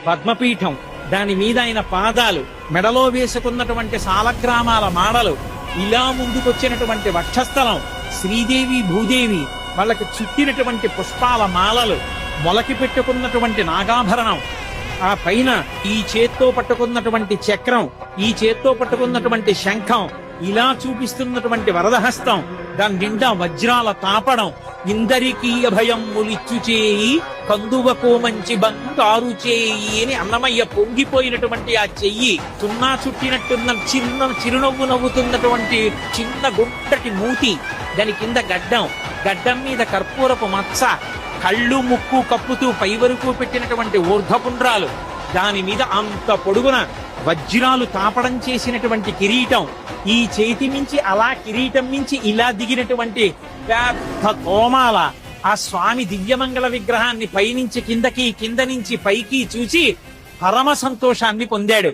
పద్మపీఠం, దాని మీద ఆయన పాదాలు, మెడలో వేసుకున్నటువంటి సాలగ్రామాల మాడలు, ఇలా ముందుకొచ్చినటువంటి వక్షస్థలం, శ్రీదేవి భూదేవి వాళ్ళకి చుట్టినటువంటి పుష్పాల మాలలు, మొలకి పెట్టుకున్నటువంటి నాగాభరణం, ఆ పైన ఈ చేత్తో పట్టుకున్నటువంటి చక్రం, ఈ చేత్తో పట్టుకున్నటువంటి శంఖం, ఇలా చూపిస్తున్నటువంటి వరదహస్తం, దాని నిండా వజ్రాల తాపడం, ఇందరికీ అభయం ములిచ్చు చేయి కందువకో మంచి బంగారు చేయి అని అన్నమయ్య పొంగిపోయినటువంటి ఆ చెయ్యి, తున్నా చుట్టినట్టున్న చిన్న చిరునవ్వు నవ్వుతున్నటువంటి చిన్న గుంటటి మూతి, దాని కింద గడ్డం మీద కర్పూరపు మచ్చ, కళ్ళు ముక్కు కప్పుతూ పై వరకు పెట్టినటువంటి ఊర్ధపుండ్రాలు, దాని మీద అంత పొడుగున వజ్రాలు తాపడం చేసినటువంటి కిరీటం, ఈ చేతి మించి అలా కిరీటం మించి ఇలా దిగినటువంటి పెద్ద తోమాల, ఆ స్వామి దివ్యమంగళ విగ్రహాన్ని పైనుంచి కిందకి, కింద నుంచి పైకి చూసి పరమ సంతోషాన్ని పొందాడు.